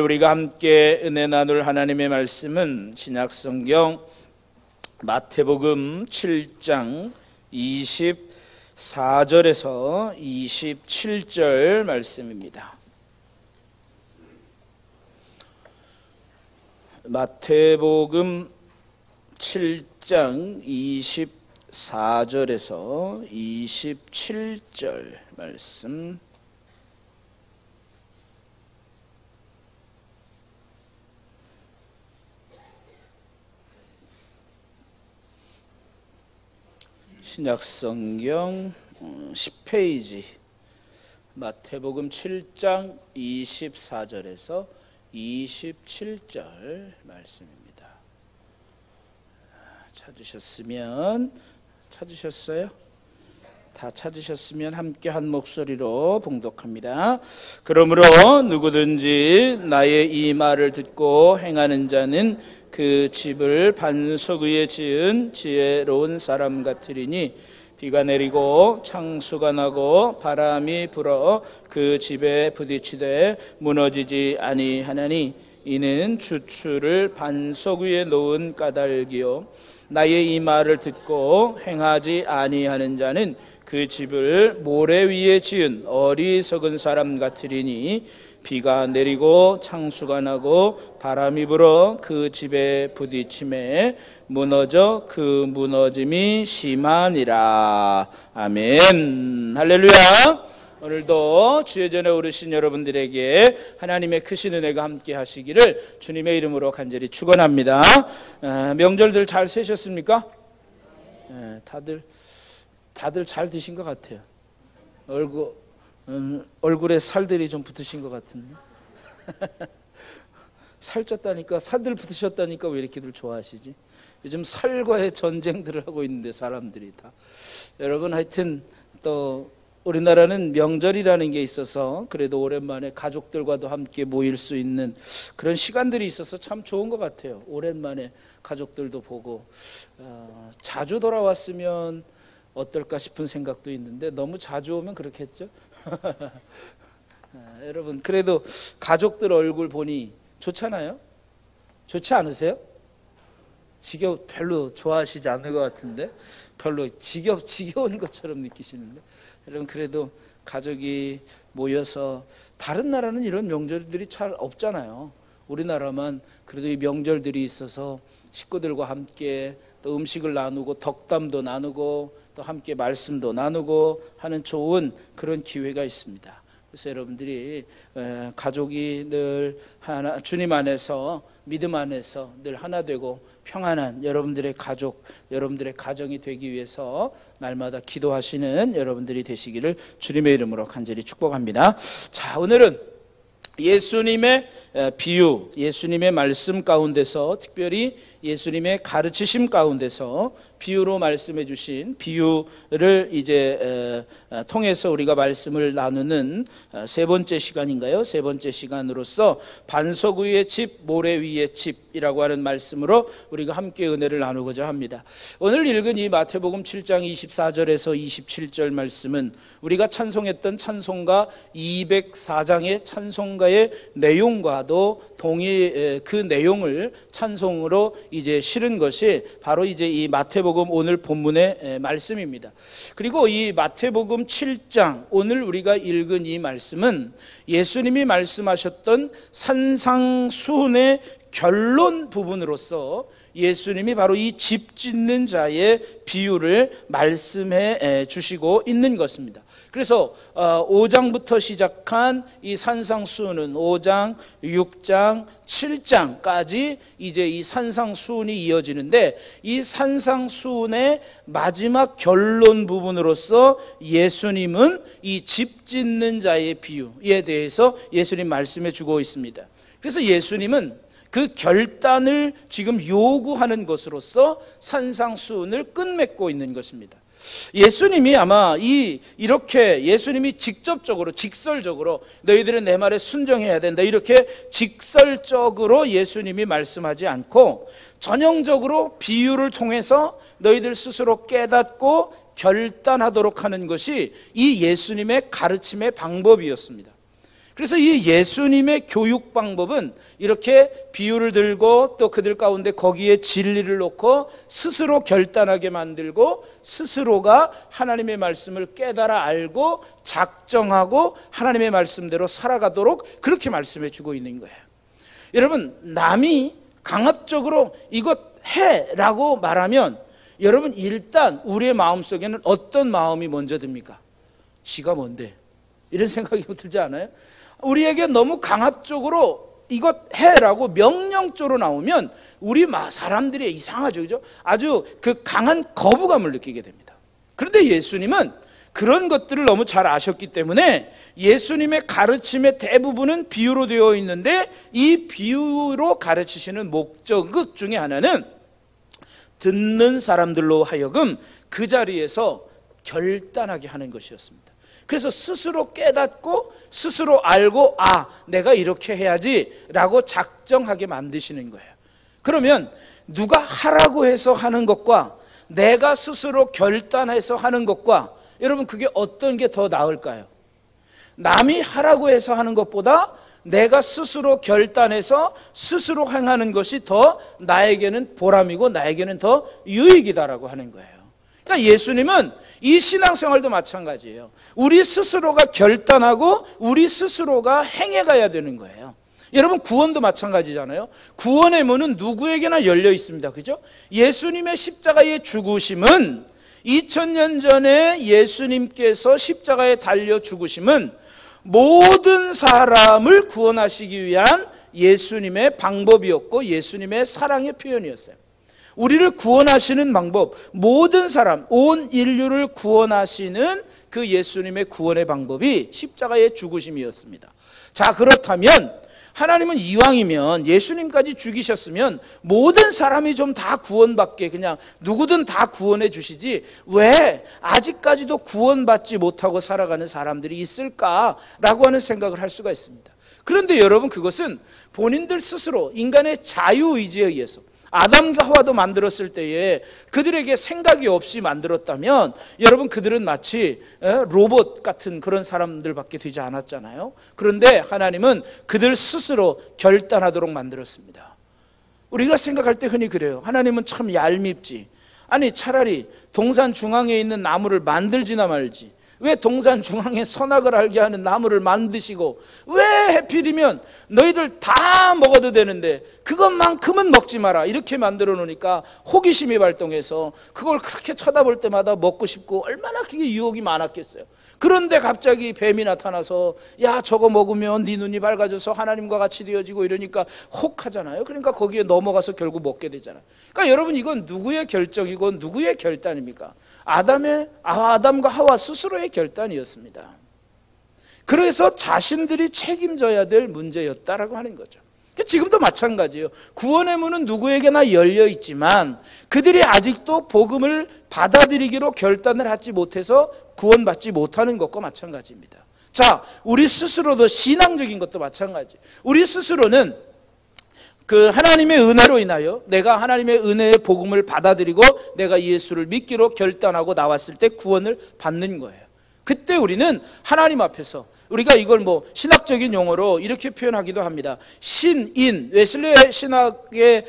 우리가 함께 은혜 나눌 하나님의 말씀은 신약성경 마태복음 7장 24절에서 27절 말씀입니다. 마태복음 7장 24절에서 27절 말씀. 신약성경 10페이지 마태복음 7장 24절에서 27절 말씀입니다. 찾으셨어요? 다 찾으셨으면 함께 한 목소리로 봉독합니다. 그러므로 누구든지 나의 이 말을 듣고 행하는 자는 그 집을 반석 위에 지은 지혜로운 사람 같으리니 비가 내리고 창수가 나고 바람이 불어 그 집에 부딪히되 무너지지 아니하나니 이는 주추를 반석 위에 놓은 까닭이요 나의 이 말을 듣고 행하지 아니하는 자는 그 집을 모래 위에 지은 어리석은 사람 같으리니 비가 내리고 창수가 나고 바람이 불어 그 집에 부딪힘에 무너져 그 무너짐이 심하니라. 아멘. 할렐루야. 오늘도 주의 전에 오르신 여러분들에게 하나님의 크신 은혜가 함께 하시기를 주님의 이름으로 간절히 축원합니다. 명절들 잘 세셨습니까? 다들 잘 드신 것 같아요. 얼굴에 살들이 좀 붙으신 것 같은데. 살쪘다니까, 살들 붙으셨다니까 왜 이렇게들 좋아하시지? 요즘 살과의 전쟁들을 하고 있는데 사람들이 다. 여러분 하여튼 또 우리나라는 명절이라는 게 있어서 그래도 오랜만에 가족들과도 함께 모일 수 있는 그런 시간들이 있어서 참 좋은 것 같아요. 오랜만에 가족들도 보고 자주 돌아왔으면 어떨까 싶은 생각도 있는데 너무 자주 오면 그렇겠죠. 여러분 그래도 가족들 얼굴 보니 좋잖아요. 좋지 않으세요? 별로 좋아하시지 않는 것 같은데 별로 지겨운 것처럼 느끼시는데 여러분 그래도 가족이 모여서 다른 나라는 이런 명절들이 잘 없잖아요. 우리나라만 그래도 이 명절들이 있어서 식구들과 함께 또 음식을 나누고 덕담도 나누고 또 함께 말씀도 나누고 하는 좋은 그런 기회가 있습니다. 그래서 여러분들이 가족이 늘 하나, 주님 안에서 믿음 안에서 늘 하나 되고 평안한 여러분들의 가족, 여러분들의 가정이 되기 위해서 날마다 기도하시는 여러분들이 되시기를 주님의 이름으로 간절히 축복합니다. 자, 오늘은 예수님의 비유, 예수님의 말씀 가운데서 특별히 예수님의 가르치심 가운데서 비유로 말씀해 주신 비유를 이제 통해서 우리가 말씀을 나누는 세 번째 시간인가요? 세 번째 시간으로서 반석 위의 집, 모래 위의 집이라고 하는 말씀으로 우리가 함께 은혜를 나누고자 합니다. 오늘 읽은 이 마태복음 7장 24절에서 27절 말씀은 우리가 찬송했던 찬송가 204장의 찬송가의 내용과도 그 내용을 찬송으로 이제 실은 것이 바로 이제 이 마태복음 오늘 본문의 말씀입니다. 그리고 이 마태복음 7장 오늘 우리가 읽은 이 말씀은 예수님이 말씀하셨던 산상수훈의 결론 부분으로서 예수님이 바로 이 집 짓는 자의 비유를 말씀해 주시고 있는 것입니다. 그래서 5장부터 시작한 이 산상수훈은 5장, 6장, 7장까지 이제 이 산상수훈이 이어지는데 이 산상수훈의 마지막 결론 부분으로서 예수님은 이 집 짓는 자의 비유에 대해서 예수님 말씀해 주고 있습니다. 그래서 예수님은 그 결단을 지금 요구하는 것으로서 산상수훈을 끝맺고 있는 것입니다. 예수님이 아마 이렇게 예수님이 직설적으로 너희들은 내 말에 순종해야 된다 이렇게 직설적으로 예수님이 말씀하지 않고 전형적으로 비유를 통해서 너희들 스스로 깨닫고 결단하도록 하는 것이 이 예수님의 가르침의 방법이었습니다. 그래서 이 예수님의 교육 방법은 이렇게 비유를 들고 또 그들 가운데 거기에 진리를 놓고 스스로 결단하게 만들고 스스로가 하나님의 말씀을 깨달아 알고 작정하고 하나님의 말씀대로 살아가도록 그렇게 말씀해 주고 있는 거예요. 여러분, 남이 강압적으로 이것 해라고 말하면 여러분 일단 우리의 마음속에는 어떤 마음이 먼저 듭니까? 지가 뭔데? 이런 생각이 들지 않아요? 우리에게 너무 강압적으로 이것 해라고 명령조로 나오면 우리 사람들이 이상하죠, 그죠? 아주 그 강한 거부감을 느끼게 됩니다. 그런데 예수님은 그런 것들을 너무 잘 아셨기 때문에 예수님의 가르침의 대부분은 비유로 되어 있는데 이 비유로 가르치시는 목적 중에 하나는 듣는 사람들로 하여금 그 자리에서 결단하게 하는 것이었습니다. 그래서 스스로 깨닫고 스스로 알고 내가 이렇게 해야지 라고 작정하게 만드시는 거예요. 그러면 누가 하라고 해서 하는 것과 내가 스스로 결단해서 하는 것과 여러분 그게 어떤 게 더 나을까요? 남이 하라고 해서 하는 것보다 내가 스스로 결단해서 스스로 행하는 것이 더 나에게는 보람이고 나에게는 더 유익이다라고 하는 거예요. 그러니까 예수님은 이 신앙생활도 마찬가지예요. 우리 스스로가 결단하고 우리 스스로가 행해가야 되는 거예요. 여러분 구원도 마찬가지잖아요. 구원의 문은 누구에게나 열려 있습니다. 그죠? 예수님의 십자가의 죽으심은 2000년 전에 예수님께서 십자가에 달려 죽으심은 모든 사람을 구원하시기 위한 예수님의 방법이었고 예수님의 사랑의 표현이었어요. 우리를 구원하시는 방법, 모든 사람, 온 인류를 구원하시는 그 예수님의 구원의 방법이 십자가의 죽으심이었습니다. 자, 그렇다면 하나님은 이왕이면 예수님까지 죽이셨으면 모든 사람이 좀 다 구원받게 그냥 누구든 다 구원해 주시지 왜 아직까지도 구원받지 못하고 살아가는 사람들이 있을까라고 하는 생각을 할 수가 있습니다. 그런데 여러분 그것은 본인들 스스로 인간의 자유의지에 의해서 아담과 하와도 만들었을 때에 그들에게 생각이 없이 만들었다면 여러분 그들은 마치 로봇 같은 그런 사람들밖에 되지 않았잖아요. 그런데 하나님은 그들 스스로 결단하도록 만들었습니다. 우리가 생각할 때 흔히 그래요. 하나님은 참 얄밉지. 아니 차라리 동산 중앙에 있는 나무를 만들지나 말지. 왜 동산 중앙에 선악을 알게 하는 나무를 만드시고 왜 하필이면 너희들 다 먹어도 되는데 그것만큼은 먹지 마라 이렇게 만들어 놓으니까 호기심이 발동해서 그걸 그렇게 쳐다볼 때마다 먹고 싶고 얼마나 그게 유혹이 많았겠어요. 그런데 갑자기 뱀이 나타나서 야 저거 먹으면 네 눈이 밝아져서 하나님과 같이 되어지고 이러니까 혹하잖아요. 그러니까 거기에 넘어가서 결국 먹게 되잖아요. 그러니까 여러분 이건 누구의 결정이고 누구의 결단입니까? 아담과 하와 스스로의 결단이었습니다. 그래서 자신들이 책임져야 될 문제였다라고 하는 거죠. 지금도 마찬가지예요. 구원의 문은 누구에게나 열려 있지만 그들이 아직도 복음을 받아들이기로 결단을 하지 못해서 구원받지 못하는 것과 마찬가지입니다. 자, 우리 스스로도 신앙적인 것도 마찬가지. 우리 스스로는 그 하나님의 은혜로 인하여 내가 하나님의 은혜의 복음을 받아들이고 내가 예수를 믿기로 결단하고 나왔을 때 구원을 받는 거예요. 그때 우리는 하나님 앞에서 우리가 이걸 신학적인 용어로 이렇게 표현하기도 합니다. 신인, 웨슬리 신학의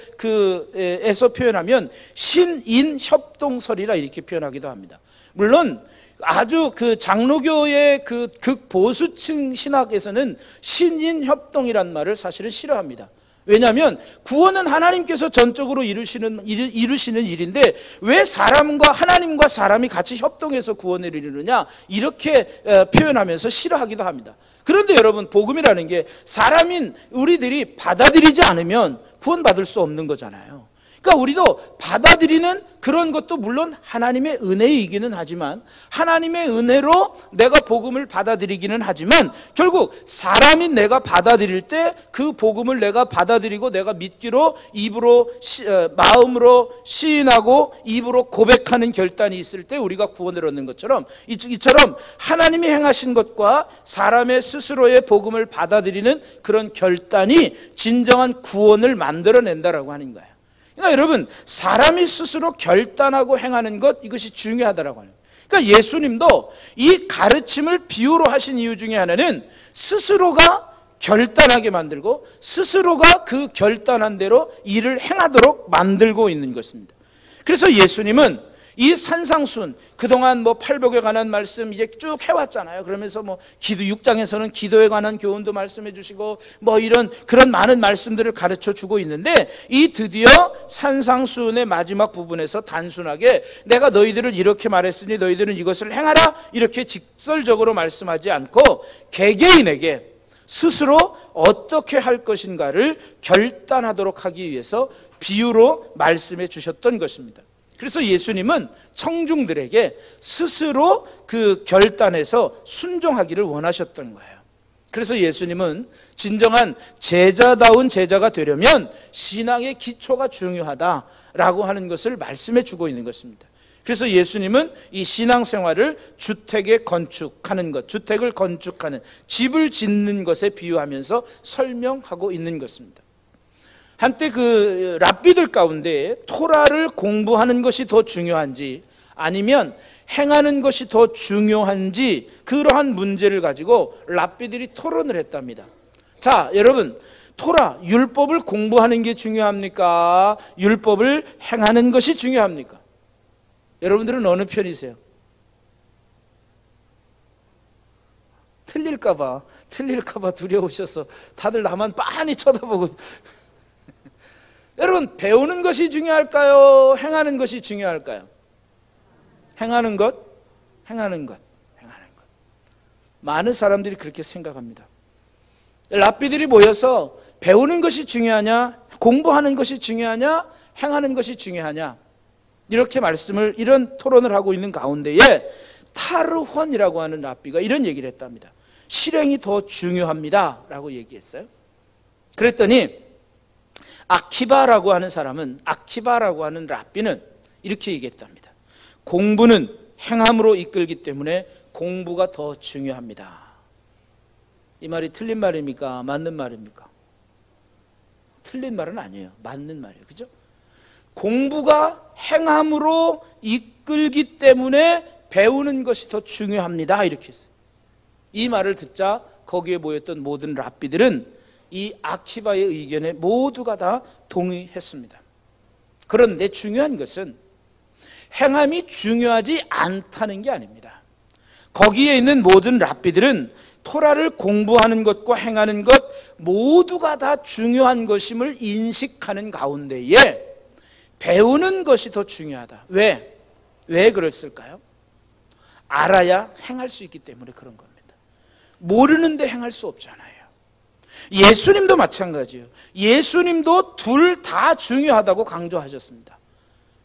에서 표현하면 신인 협동설이라 이렇게 표현하기도 합니다. 물론 아주 장로교의 극보수층 신학에서는 신인 협동이란 말을 사실은 싫어합니다. 왜냐하면 구원은 하나님께서 전적으로 이루시는 일인데 왜 사람과 하나님과 사람이 같이 협동해서 구원을 이루느냐 이렇게 표현하면서 싫어하기도 합니다. 그런데 여러분 복음이라는 게 사람인 우리들이 받아들이지 않으면 구원받을 수 없는 거잖아요. 그러니까 우리도 받아들이는 그런 것도 물론 하나님의 은혜이기는 하지만 하나님의 은혜로 내가 복음을 받아들이기는 하지만 결국 사람인 내가 받아들일 때 그 복음을 내가 받아들이고 내가 믿기로 입으로 마음으로 시인하고 입으로 고백하는 결단이 있을 때 우리가 구원을 얻는 것처럼 이처럼 하나님이 행하신 것과 사람의 스스로의 복음을 받아들이는 그런 결단이 진정한 구원을 만들어낸다라고 하는 거예요. 그러니까 여러분 사람이 스스로 결단하고 행하는 것 이것이 중요하다라고 하는 거예요. 그러니까 예수님도 이 가르침을 비유로 하신 이유 중에 하나는 스스로가 결단하게 만들고 스스로가 그 결단한 대로 일을 행하도록 만들고 있는 것입니다. 그래서 예수님은 이 산상수훈, 그동안 뭐 팔복에 관한 말씀 이제 쭉 해왔잖아요. 그러면서 뭐 기도 6장에서는 기도에 관한 교훈도 말씀해 주시고 뭐 이런 그런 많은 말씀들을 가르쳐 주고 있는데, 이 드디어 산상수훈의 마지막 부분에서 단순하게 내가 너희들을 이렇게 말했으니 너희들은 이것을 행하라 이렇게 직설적으로 말씀하지 않고 개개인에게 스스로 어떻게 할 것인가를 결단하도록 하기 위해서 비유로 말씀해 주셨던 것입니다. 그래서 예수님은 청중들에게 스스로 그 결단에서 순종하기를 원하셨던 거예요. 그래서 예수님은 진정한 제자다운 제자가 되려면 신앙의 기초가 중요하다라고 하는 것을 말씀해 주고 있는 것입니다. 그래서 예수님은 이 신앙생활을 주택을 건축하는 것, 주택을 건축하는, 집을 짓는 것에 비유하면서 설명하고 있는 것입니다. 한때 그 랍비들 가운데 토라를 공부하는 것이 더 중요한지 아니면 행하는 것이 더 중요한지, 그러한 문제를 가지고 랍비들이 토론을 했답니다. 자, 여러분, 토라, 율법을 공부하는 게 중요합니까? 율법을 행하는 것이 중요합니까? 여러분들은 어느 편이세요? 틀릴까봐 두려우셔서 다들 나만 빤히 쳐다보고. 여러분, 배우는 것이 중요할까요? 행하는 것이 중요할까요? 행하는 것. 많은 사람들이 그렇게 생각합니다. 랍비들이 모여서 배우는 것이 중요하냐, 공부하는 것이 중요하냐, 행하는 것이 중요하냐, 이렇게 이런 토론을 하고 있는 가운데에 타르혼이라고 하는 랍비가 이런 얘기를 했답니다. 실행이 더 중요합니다 라고 얘기했어요. 그랬더니 아키바라고 하는 랍비는 이렇게 얘기했답니다. 공부는 행함으로 이끌기 때문에 공부가 더 중요합니다. 이 말이 틀린 말입니까? 맞는 말입니까? 틀린 말은 아니에요. 맞는 말이에요. 그죠? 공부가 행함으로 이끌기 때문에 배우는 것이 더 중요합니다. 이렇게 했어요. 이 말을 듣자 거기에 모였던 모든 랍비들은 이 아키바의 의견에 모두가 다 동의했습니다. 그런데 중요한 것은 행함이 중요하지 않다는 게 아닙니다. 거기에 있는 모든 랍비들은 토라를 공부하는 것과 행하는 것 모두가 다 중요한 것임을 인식하는 가운데에 배우는 것이 더 중요하다. 왜 그랬을까요? 알아야 행할 수 있기 때문에 그런 겁니다. 모르는데 행할 수 없잖아요. 예수님도 마찬가지예요. 예수님도 둘 다 중요하다고 강조하셨습니다.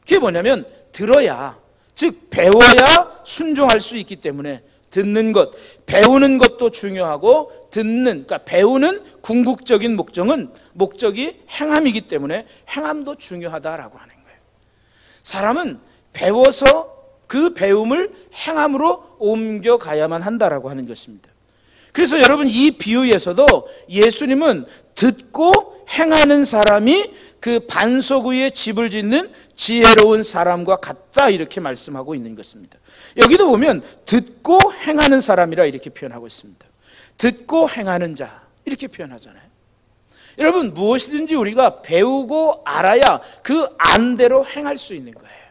그게 뭐냐면 들어야, 즉 배워야 순종할 수 있기 때문에 듣는 것, 배우는 것도 중요하고 그러니까 배우는 궁극적인 목적이 행함이기 때문에 행함도 중요하다라고 하는 거예요. 사람은 배워서 그 배움을 행함으로 옮겨가야만 한다라고 하는 것입니다. 그래서 여러분, 이 비유에서도 예수님은 듣고 행하는 사람이 그 반석 위에 집을 짓는 지혜로운 사람과 같다 이렇게 말씀하고 있는 것입니다. 여기도 보면 듣고 행하는 사람이라 이렇게 표현하고 있습니다. 듣고 행하는 자 이렇게 표현하잖아요. 여러분, 무엇이든지 우리가 배우고 알아야 그 안대로 행할 수 있는 거예요.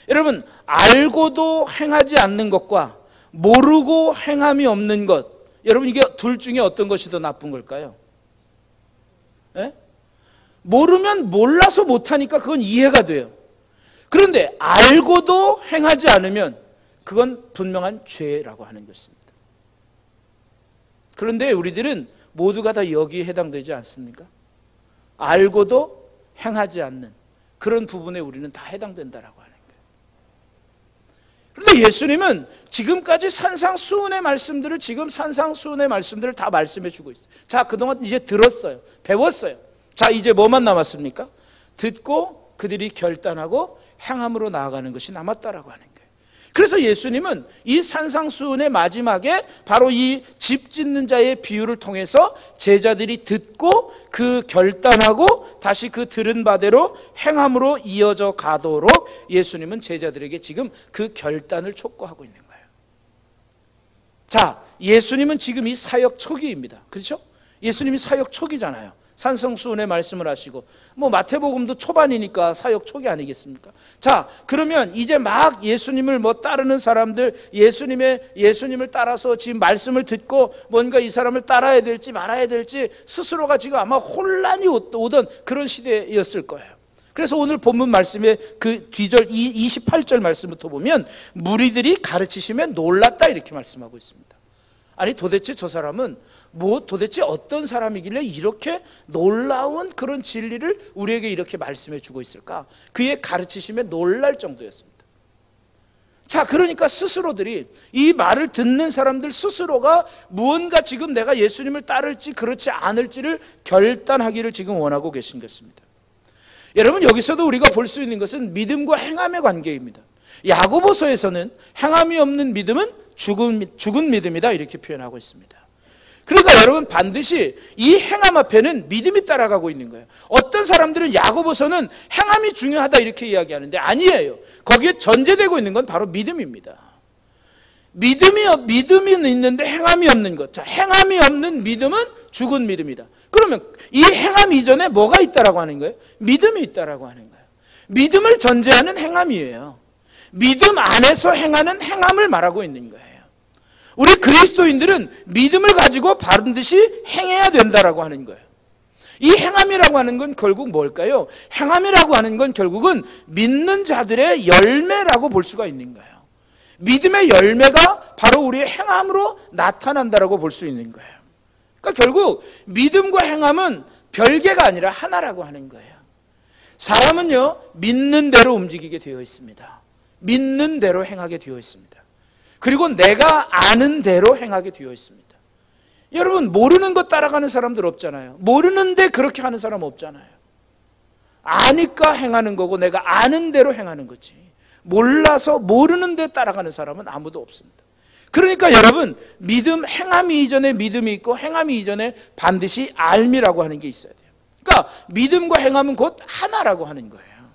여러분, 알고도 행하지 않는 것과 모르고 행함이 없는 것, 여러분 이게 둘 중에 어떤 것이 더 나쁜 걸까요? 네? 모르면 몰라서 못하니까 그건 이해가 돼요. 그런데 알고도 행하지 않으면 그건 분명한 죄라고 하는 것입니다. 그런데 우리들은 모두가 다 여기에 해당되지 않습니까? 알고도 행하지 않는 그런 부분에 우리는 다 해당된다라고 하는 거예요. 그런데 예수님은 지금까지 산상수훈의 말씀들을 다 말씀해 주고 있어요. 자, 그동안 이제 들었어요. 배웠어요. 자, 이제 뭐만 남았습니까? 듣고 그들이 결단하고 행함으로 나아가는 것이 남았다라고 하는 거예요. 그래서 예수님은 이 산상수훈의 마지막에 바로 이 집 짓는 자의 비유를 통해서 제자들이 듣고 그 결단하고 다시 그 들은 바대로 행함으로 이어져 가도록 예수님은 제자들에게 지금 그 결단을 촉구하고 있는 거예요. 자, 예수님은 지금 이 사역 초기입니다. 그렇죠? 예수님이 사역 초기잖아요. 산성수훈의 말씀을 하시고, 뭐 마태복음도 초반이니까 사역 초기 아니겠습니까? 자, 그러면 이제 막 예수님을 뭐 따르는 사람들, 예수님을 따라서 지금 말씀을 듣고 뭔가 이 사람을 따라야 될지 말아야 될지 스스로가 지금 아마 혼란이 오던 그런 시대였을 거예요. 그래서 오늘 본문 말씀의 그 뒤절 28절 말씀부터 보면 무리들이 가르치시며 놀랐다 이렇게 말씀하고 있습니다. 아니 도대체 저 사람은 도대체 어떤 사람이길래 이렇게 놀라운 그런 진리를 우리에게 이렇게 말씀해 주고 있을까? 그의 가르치심에 놀랄 정도였습니다. 자, 그러니까 스스로들이 이 말을 듣는 사람들 스스로가 무언가 지금 내가 예수님을 따를지 그렇지 않을지를 결단하기를 지금 원하고 계신 것입니다. 여러분, 여기서도 우리가 볼 수 있는 것은 믿음과 행함의 관계입니다. 야고보서에서는 행함이 없는 믿음은 죽은 믿음이다 이렇게 표현하고 있습니다. 그러니까 여러분, 반드시 이 행함 앞에는 믿음이 따라가고 있는 거예요. 어떤 사람들은 야고보서는 행함이 중요하다 이렇게 이야기하는데 아니에요. 거기에 전제되고 있는 건 바로 믿음입니다. 믿음이 있는데 행함이 없는 것. 자, 행함이 없는 믿음은 죽은 믿음이다. 그러면 이 행함 이전에 뭐가 있다라고 하는 거예요? 믿음이 있다라고 하는 거예요. 믿음을 전제하는 행함이에요. 믿음 안에서 행하는 행함을 말하고 있는 거예요. 우리 그리스도인들은 믿음을 가지고 반드시 행해야 된다라고 하는 거예요. 이 행함이라고 하는 건 결국 뭘까요? 행함이라고 하는 건 결국은 믿는 자들의 열매라고 볼 수가 있는 거예요. 믿음의 열매가 바로 우리의 행함으로 나타난다라고 볼 수 있는 거예요. 그러니까 결국 믿음과 행함은 별개가 아니라 하나라고 하는 거예요. 사람은요, 믿는 대로 움직이게 되어 있습니다. 믿는 대로 행하게 되어 있습니다. 그리고 내가 아는 대로 행하게 되어 있습니다. 여러분, 모르는 것 따라가는 사람들 없잖아요. 모르는데 그렇게 하는 사람 없잖아요. 아니까 행하는 거고 내가 아는 대로 행하는 거지. 몰라서 모르는 데 따라가는 사람은 아무도 없습니다. 그러니까 여러분, 믿음, 행함이 이전에 믿음이 있고 행함이 이전에 반드시 알미라고 하는 게 있어야 돼요. 그러니까 믿음과 행함은 곧 하나라고 하는 거예요.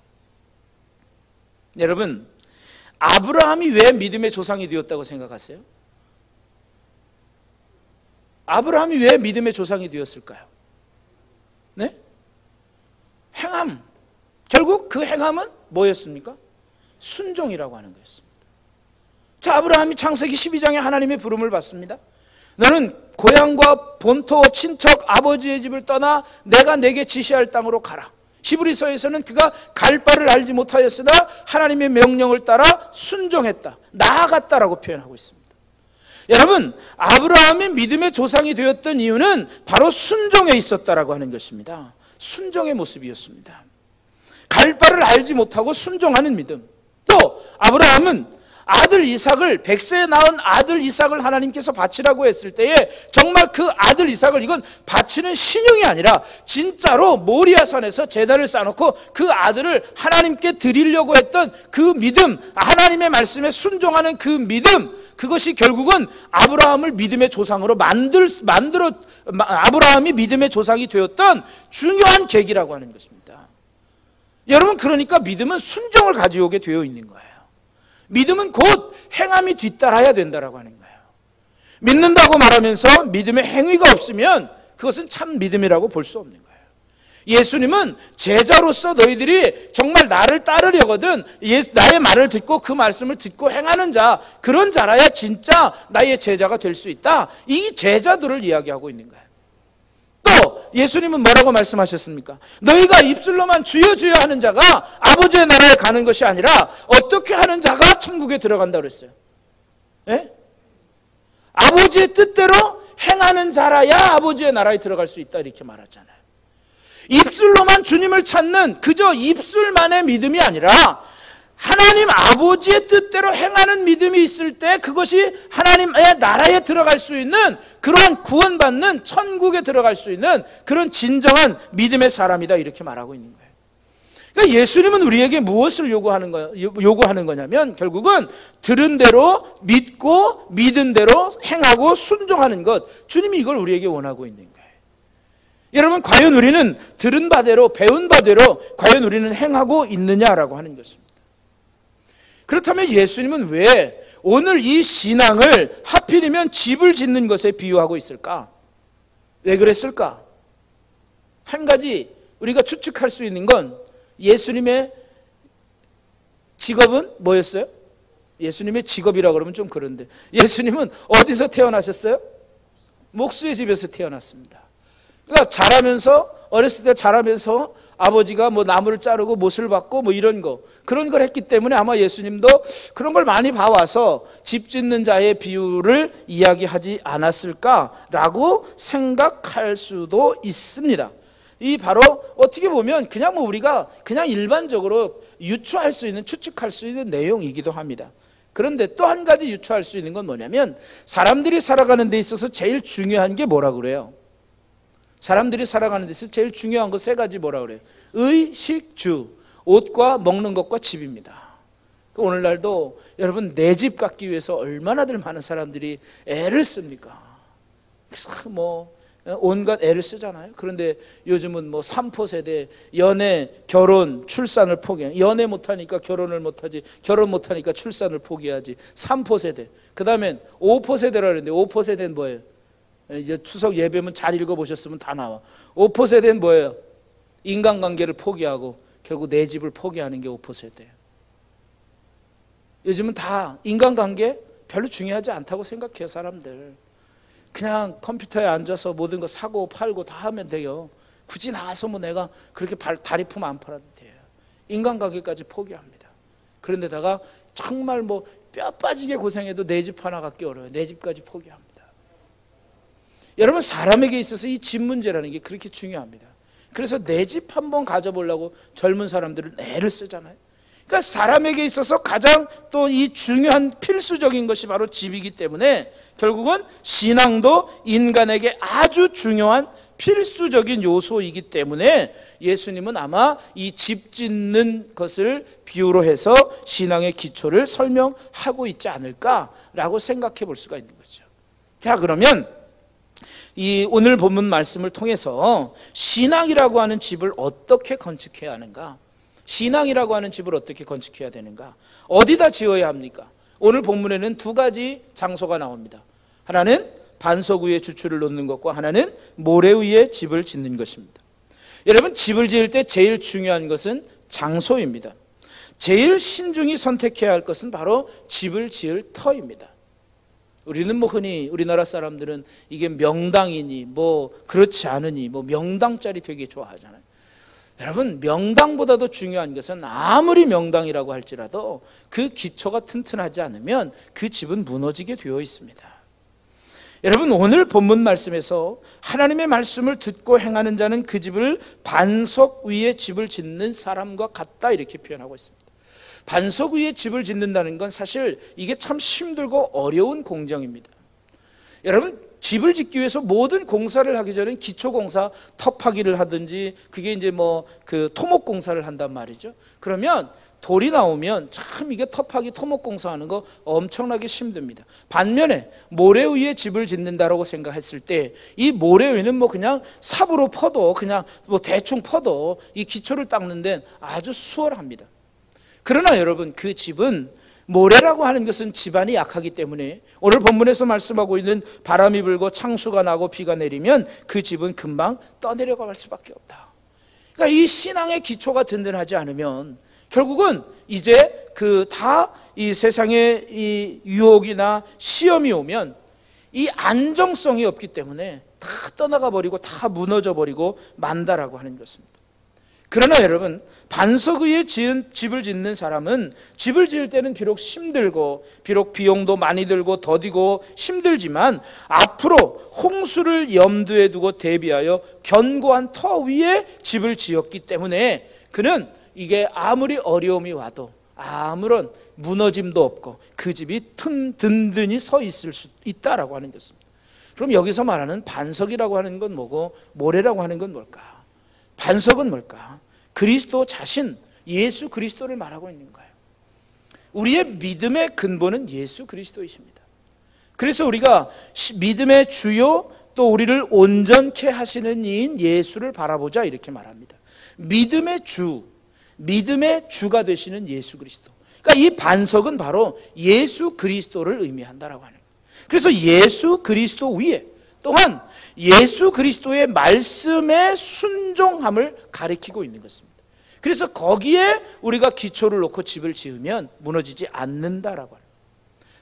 여러분, 아브라함이 왜 믿음의 조상이 되었다고 생각하세요? 아브라함이 왜 믿음의 조상이 되었을까요? 네? 행함. 결국 그 행함은 뭐였습니까? 순종이라고 하는 거였습니다. 자, 아브라함이 창세기 12장에 하나님의 부름을 받습니다. 너는 고향과 본토, 친척, 아버지의 집을 떠나 내가 내게 지시할 땅으로 가라. 히브리서에서는 그가 갈 바를 알지 못하였으나 하나님의 명령을 따라 순종했다, 나아갔다라고 표현하고 있습니다. 여러분, 아브라함이 믿음의 조상이 되었던 이유는 바로 순종에 있었다라고 하는 것입니다. 순종의 모습이었습니다. 갈 바를 알지 못하고 순종하는 믿음. 또 아브라함은 아들 이삭을, 100세에 낳은 아들 이삭을 하나님께서 바치라고 했을 때에 정말 그 아들 이삭을, 이건 바치는 신용이 아니라 진짜로 모리아산에서 제단을 쌓아놓고 그 아들을 하나님께 드리려고 했던 그 믿음, 하나님의 말씀에 순종하는 그 믿음, 그것이 결국은 아브라함을 믿음의 조상으로 아브라함이 믿음의 조상이 되었던 중요한 계기라고 하는 것입니다. 여러분, 그러니까 믿음은 순종을 가져오게 되어 있는 거예요. 믿음은 곧 행함이 뒤따라야 된다라고 하는 거예요. 믿는다고 말하면서 믿음의 행위가 없으면 그것은 참 믿음이라고 볼 수 없는 거예요. 예수님은 제자로서 너희들이 정말 나를 따르려거든 나의 말을 듣고 그 말씀을 듣고 행하는 자, 그런 자라야 진짜 나의 제자가 될 수 있다. 이 제자들을 이야기하고 있는 거예요. 또 예수님은 뭐라고 말씀하셨습니까? 너희가 입술로만 주여 주여 하는 자가 아버지의 나라에 가는 것이 아니라 어떻게 하는 자가 천국에 들어간다고 그랬어요. 예? 아버지의 뜻대로 행하는 자라야 아버지의 나라에 들어갈 수 있다 이렇게 말하잖아요. 입술로만 주님을 찾는 그저 입술만의 믿음이 아니라 하나님 아버지의 뜻대로 행하는 믿음이 있을 때 그것이 하나님의 나라에 들어갈 수 있는 그러한 구원받는 천국에 들어갈 수 있는 그런 진정한 믿음의 사람이다 이렇게 말하고 있는 거예요. 그러니까 예수님은 우리에게 무엇을 요구하는 거냐면 결국은 들은 대로 믿고 믿은 대로 행하고 순종하는 것, 주님이 이걸 우리에게 원하고 있는 거예요. 여러분, 과연 우리는 들은 바대로 배운 바대로 과연 우리는 행하고 있느냐라고 하는 것입니다. 그렇다면 예수님은 왜 오늘 이 신앙을 하필이면 집을 짓는 것에 비유하고 있을까? 왜 그랬을까? 한 가지 우리가 추측할 수 있는 건 예수님의 직업은 뭐였어요? 예수님의 직업이라고 그러면 좀 그런데 예수님은 어디서 태어나셨어요? 목수의 집에서 태어났습니다. 그러니까 자라면서 어렸을 때 자라면서 아버지가 뭐 나무를 자르고 못을 받고 뭐 이런 거 그런 걸 했기 때문에 아마 예수님도 그런 걸 많이 봐와서 집 짓는 자의 비유를 이야기하지 않았을까라고 생각할 수도 있습니다. 이 바로 어떻게 보면 그냥 뭐 우리가 그냥 일반적으로 유추할 수 있는 추측할 수 있는 내용이기도 합니다. 그런데 또 한 가지 유추할 수 있는 건 뭐냐면 사람들이 살아가는 데 있어서 제일 중요한 게 뭐라 그래요? 사람들이 살아가는 데 있어서 제일 중요한 거 세 가지 뭐라 그래요? 의, 식, 주, 옷과 먹는 것과 집입니다. 오늘날도 여러분 내 집 갖기 위해서 얼마나들 많은 사람들이 애를 씁니까? 그래서 뭐 온갖 애를 쓰잖아요. 그런데 요즘은 뭐 3포 세대 연애, 결혼, 출산을 포기해. 연애 못하니까 결혼을 못하지, 결혼 못하니까 출산을 포기하지. 3포 세대. 그 다음엔 5포 세대라 그러는데 5포 세대는 뭐예요? 이제 추석 예배면 잘 읽어보셨으면 다 나와. 5포 세대는 뭐예요? 인간관계를 포기하고 결국 내 집을 포기하는 게 5포 세대예요. 요즘은 다 인간관계 별로 중요하지 않다고 생각해요, 사람들. 그냥 컴퓨터에 앉아서 모든 거 사고 팔고 다 하면 돼요. 굳이 나와서 뭐 내가 그렇게 다리품 안 팔아도 돼요. 인간관계까지 포기합니다. 그런데다가 정말 뭐 뼈 빠지게 고생해도 내 집 하나 갖기 어려워요. 내 집까지 포기합니다. 여러분 사람에게 있어서 이 집 문제라는 게 그렇게 중요합니다. 그래서 내 집 한번 가져보려고 젊은 사람들은 애를 쓰잖아요. 그러니까 사람에게 있어서 가장 또 이 중요한 필수적인 것이 바로 집이기 때문에 결국은 신앙도 인간에게 아주 중요한 필수적인 요소이기 때문에 예수님은 아마 이 집 짓는 것을 비유로 해서 신앙의 기초를 설명하고 있지 않을까라고 생각해 볼 수가 있는 거죠. 자, 그러면 이 오늘 본문 말씀을 통해서 신앙이라고 하는 집을 어떻게 건축해야 하는가? 신앙이라고 하는 집을 어떻게 건축해야 되는가? 어디다 지어야 합니까? 오늘 본문에는 두 가지 장소가 나옵니다. 하나는 반석 위에 주추를 놓는 것과 하나는 모래 위에 집을 짓는 것입니다. 여러분 집을 지을 때 제일 중요한 것은 장소입니다. 제일 신중히 선택해야 할 것은 바로 집을 지을 터입니다. 우리는 뭐 흔히 우리나라 사람들은 이게 명당이니 뭐 그렇지 않으니 뭐 명당짜리 되게 좋아하잖아요. 여러분 명당보다도 중요한 것은 아무리 명당이라고 할지라도 그 기초가 튼튼하지 않으면 그 집은 무너지게 되어 있습니다. 여러분 오늘 본문 말씀에서 하나님의 말씀을 듣고 행하는 자는 그 집을 반석 위에 집을 짓는 사람과 같다 이렇게 표현하고 있습니다. 반석 위에 집을 짓는다는 건 사실 이게 참 힘들고 어려운 공정입니다. 여러분 집을 짓기 위해서 모든 공사를 하기 전에 기초공사 터파기를 하든지 그게 이제 뭐 그 토목공사를 한단 말이죠. 그러면 돌이 나오면 참 이게 터파기 토목공사하는 거 엄청나게 힘듭니다. 반면에 모래 위에 집을 짓는다라고 생각했을 때 이 모래 위는 뭐 그냥 삽으로 퍼도 그냥 뭐 대충 퍼도 이 기초를 닦는 데는 아주 수월합니다. 그러나 여러분 그 집은 모래라고 하는 것은 지반이 약하기 때문에 오늘 본문에서 말씀하고 있는 바람이 불고 창수가 나고 비가 내리면 그 집은 금방 떠내려갈 수밖에 없다. 그러니까 이 신앙의 기초가 든든하지 않으면 결국은 이제 그 다 이 세상의 이 유혹이나 시험이 오면 이 안정성이 없기 때문에 다 떠나가 버리고 다 무너져 버리고 만다라고 하는 것입니다. 그러나 여러분 반석 위에 지은 집을 짓는 사람은 집을 지을 때는 비록 힘들고 비록 비용도 많이 들고 더디고 힘들지만 앞으로 홍수를 염두에 두고 대비하여 견고한 터 위에 집을 지었기 때문에 그는 이게 아무리 어려움이 와도 아무런 무너짐도 없고 그 집이 든든히 서 있을 수 있다라고 하는 것입니다. 그럼 여기서 말하는 반석이라고 하는 건 뭐고 모래라고 하는 건 뭘까? 반석은 뭘까? 그리스도 자신 예수 그리스도를 말하고 있는 거예요. 우리의 믿음의 근본은 예수 그리스도이십니다. 그래서 우리가 믿음의 주요 또 우리를 온전케 하시는 이인 예수를 바라보자 이렇게 말합니다. 믿음의 주가 되시는 예수 그리스도. 그러니까 이 반석은 바로 예수 그리스도를 의미한다라고 하는 거예요. 그래서 예수 그리스도 위에 또한 예수 그리스도의 말씀의 순종함을 가리키고 있는 것입니다. 그래서 거기에 우리가 기초를 놓고 집을 지으면 무너지지 않는다라고 하는 거예요.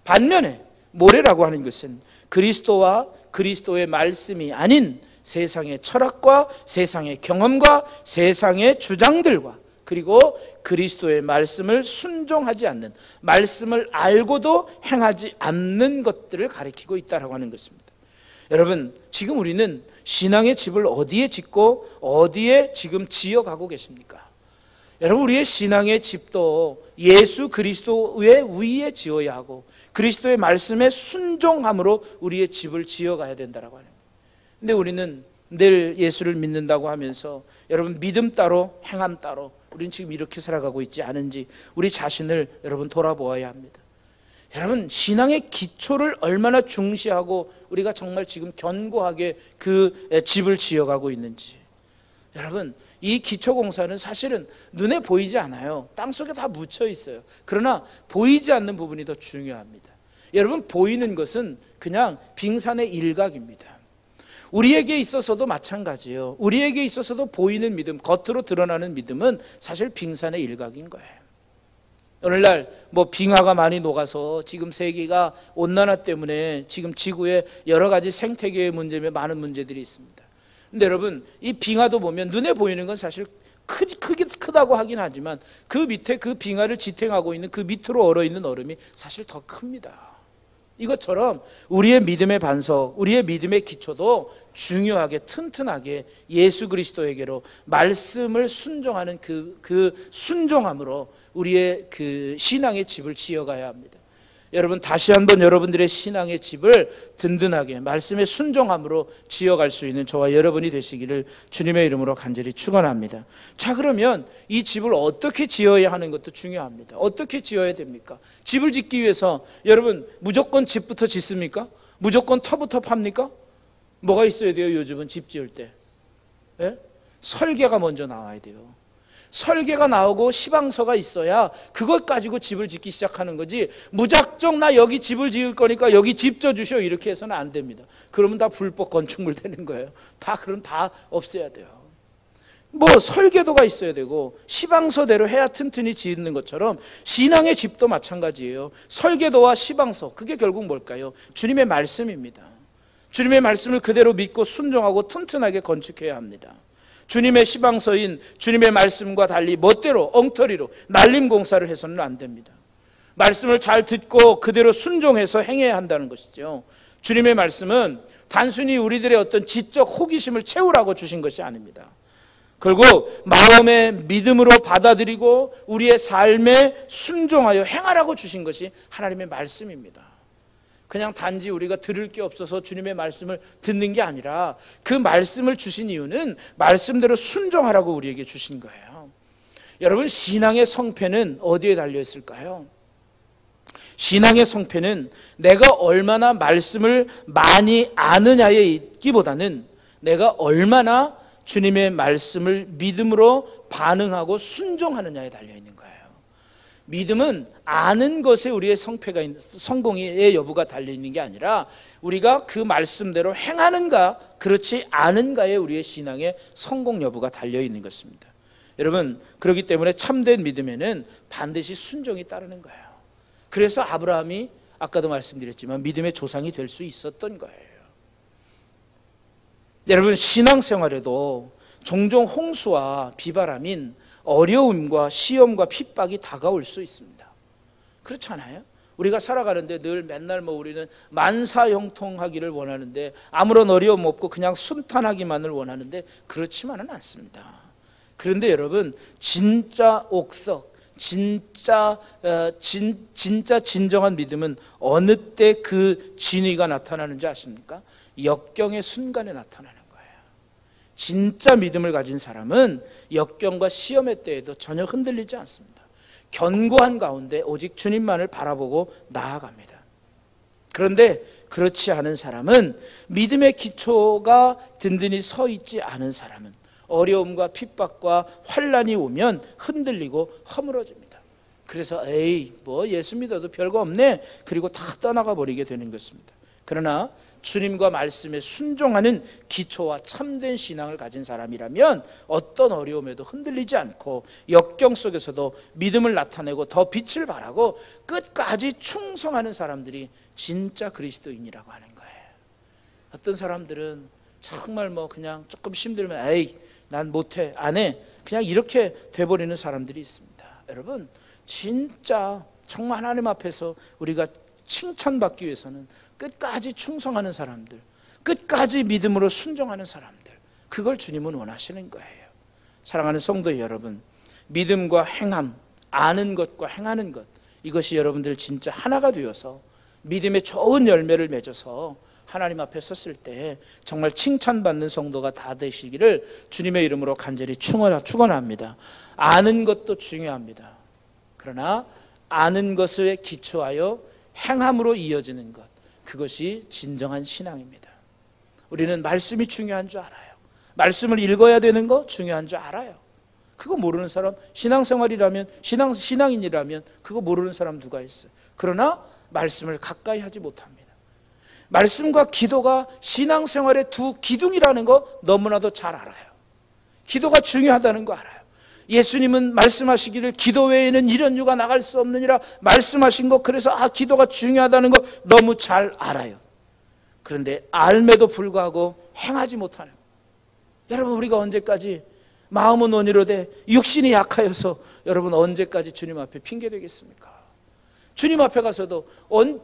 반면에 모래라고 하는 것은 그리스도와 그리스도의 말씀이 아닌 세상의 철학과 세상의 경험과 세상의 주장들과 그리고 그리스도의 말씀을 순종하지 않는, 말씀을 알고도 행하지 않는 것들을 가리키고 있다라고 하는 것입니다. 여러분, 지금 우리는 신앙의 집을 어디에 짓고 어디에 지금 지어가고 계십니까? 여러분, 우리의 신앙의 집도 예수 그리스도의 위에 지어야 하고 그리스도의 말씀에 순종함으로 우리의 집을 지어가야 된다라고 하는 거예요. 근데 우리는 늘 예수를 믿는다고 하면서 여러분 믿음 따로 행함 따로 우리는 지금 이렇게 살아가고 있지 않은지 우리 자신을 여러분 돌아보아야 합니다. 여러분, 신앙의 기초를 얼마나 중시하고 우리가 정말 지금 견고하게 그 집을 지어가고 있는지. 여러분, 이 기초공사는 사실은 눈에 보이지 않아요. 땅속에 다 묻혀 있어요. 그러나 보이지 않는 부분이 더 중요합니다. 여러분, 보이는 것은 그냥 빙산의 일각입니다. 우리에게 있어서도 마찬가지예요. 우리에게 있어서도 보이는 믿음, 겉으로 드러나는 믿음은 사실 빙산의 일각인 거예요. 오늘날 빙하가 많이 녹아서 지금 세계가 온난화 때문에 지금 지구에 여러 가지 생태계의 문제며 많은 문제들이 있습니다. 근데 여러분, 이 빙하도 보면 눈에 보이는 건 사실 크다고 하긴 하지만 그 밑에 그 빙하를 지탱하고 있는 그 밑으로 얼어있는 얼음이 사실 더 큽니다. 이것처럼 우리의 믿음의 반석, 우리의 믿음의 기초도 중요하게 튼튼하게 예수 그리스도에게로 말씀을 순종하는 그 순종함으로 우리의 그 신앙의 집을 지어가야 합니다. 여러분, 다시 한번 여러분들의 신앙의 집을 든든하게 말씀의 순종함으로 지어갈 수 있는 저와 여러분이 되시기를 주님의 이름으로 간절히 축원합니다. 자, 그러면 이 집을 어떻게 지어야 하는 것도 중요합니다. 어떻게 지어야 됩니까? 집을 짓기 위해서 여러분 무조건 집부터 짓습니까? 무조건 터부터 팝니까? 뭐가 있어야 돼요? 요즘은 집 지을 때 설계가 먼저 나와야 돼요. 설계가 나오고 시방서가 있어야 그것 가지고 집을 짓기 시작하는 거지, 무작정 나 여기 집을 지을 거니까 여기 집 져주시오 이렇게 해서는 안 됩니다. 그러면 다 불법 건축물 되는 거예요. 그럼 다 없애야 돼요. 설계도가 있어야 되고 시방서대로 해야 튼튼히 짓는 것처럼 신앙의 집도 마찬가지예요. 설계도와 시방서, 그게 결국 뭘까요? 주님의 말씀입니다. 주님의 말씀을 그대로 믿고 순종하고 튼튼하게 건축해야 합니다. 주님의 시방서인 주님의 말씀과 달리 멋대로 엉터리로 날림 공사를 해서는 안 됩니다. 말씀을 잘 듣고 그대로 순종해서 행해야 한다는 것이죠. 주님의 말씀은 단순히 우리들의 어떤 지적 호기심을 채우라고 주신 것이 아닙니다. 결국 마음의 믿음으로 받아들이고 우리의 삶에 순종하여 행하라고 주신 것이 하나님의 말씀입니다. 그냥 단지 우리가 들을 게 없어서 주님의 말씀을 듣는 게 아니라 그 말씀을 주신 이유는 말씀대로 순종하라고 우리에게 주신 거예요. 여러분, 신앙의 성패는 어디에 달려 있을까요? 신앙의 성패는 내가 얼마나 말씀을 많이 아느냐에 있기보다는 내가 얼마나 주님의 말씀을 믿음으로 반응하고 순종하느냐에 달려 있는 거예요. 믿음은 아는 것에 우리의 성공의 여부가 달려있는 게 아니라 우리가 그 말씀대로 행하는가 그렇지 않은가에 우리의 신앙의 성공 여부가 달려있는 것입니다. 여러분, 그렇기 때문에 참된 믿음에는 반드시 순종이 따르는 거예요. 그래서 아브라함이 아까도 말씀드렸지만 믿음의 조상이 될 수 있었던 거예요. 여러분, 신앙생활에도 종종 홍수와 비바람인 어려움과 시험과 핍박이 다가올 수 있습니다. 그렇지 않아요? 우리가 살아가는데 늘 맨날 우리는 만사형통하기를 원하는데 아무런 어려움 없고 그냥 순탄하기만을 원하는데 그렇지만은 않습니다. 그런데 여러분, 진짜 옥석, 진짜 진정한 믿음은 어느 때 그 진위가 나타나는지 아십니까? 역경의 순간에 나타나는 거예요. 진짜 믿음을 가진 사람은 역경과 시험의 때에도 전혀 흔들리지 않습니다. 견고한 가운데 오직 주님만을 바라보고 나아갑니다. 그런데 그렇지 않은 사람은, 믿음의 기초가 든든히 서 있지 않은 사람은 어려움과 핍박과 환난이 오면 흔들리고 허물어집니다. 그래서 에이 뭐 예수 믿어도 별거 없네, 그리고 다 떠나가 버리게 되는 것입니다. 그러나 주님과 말씀에 순종하는 기초와 참된 신앙을 가진 사람이라면 어떤 어려움에도 흔들리지 않고 역경 속에서도 믿음을 나타내고 더 빛을 발하고 끝까지 충성하는 사람들이 진짜 그리스도인이라고 하는 거예요. 어떤 사람들은 정말 뭐 그냥 조금 힘들면 에이 난 못해 안 해, 그냥 이렇게 돼버리는 사람들이 있습니다. 여러분 진짜 정말 하나님 앞에서 우리가 칭찬받기 위해서는 끝까지 충성하는 사람들, 끝까지 믿음으로 순종하는 사람들, 그걸 주님은 원하시는 거예요. 사랑하는 성도 여러분, 믿음과 행함, 아는 것과 행하는 것, 이것이 여러분들 진짜 하나가 되어서 믿음의 좋은 열매를 맺어서 하나님 앞에 섰을 때 정말 칭찬받는 성도가 다 되시기를 주님의 이름으로 간절히 축원합니다. 아는 것도 중요합니다. 그러나 아는 것에 기초하여 행함으로 이어지는 것, 그것이 진정한 신앙입니다. 우리는 말씀이 중요한 줄 알아요. 말씀을 읽어야 되는 거 중요한 줄 알아요. 그거 모르는 사람, 신앙생활이라면 신앙인이라면 그거 모르는 사람 누가 있어요. 그러나 말씀을 가까이 하지 못합니다. 말씀과 기도가 신앙생활의 두 기둥이라는 거 너무나도 잘 알아요. 기도가 중요하다는 거 알아요. 예수님은 말씀하시기를 기도 외에는 이런 유가 나갈 수 없느니라 말씀하신 거, 그래서 기도가 중요하다는 거 너무 잘 알아요. 그런데 알매도 불구하고 행하지 못하는, 여러분 우리가 언제까지 마음은 온유로되 육신이 약하여서 여러분 언제까지 주님 앞에 핑계되겠습니까? 주님 앞에 가서도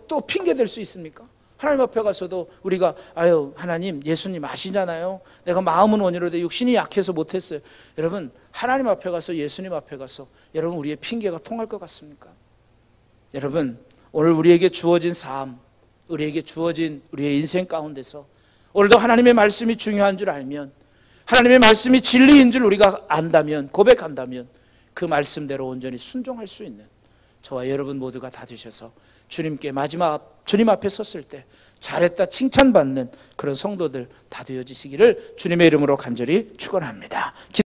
또 핑계될 수 있습니까? 하나님 앞에 가서도 우리가 하나님 예수님 아시잖아요, 내가 마음은 온유로되 육신이 약해서 못했어요. 여러분 하나님 앞에 가서 예수님 앞에 가서 여러분 우리의 핑계가 통할 것 같습니까? 여러분 오늘 우리에게 주어진 삶, 우리에게 주어진 우리의 인생 가운데서 오늘도 하나님의 말씀이 중요한 줄 알면, 하나님의 말씀이 진리인 줄 우리가 안다면, 고백한다면 그 말씀대로 온전히 순종할 수 있는 저와 여러분 모두가 다 되셔서 주님께 마지막 주님 앞에 섰을 때 잘했다 칭찬받는 그런 성도들 다 되어지시기를 주님의 이름으로 간절히 축원합니다.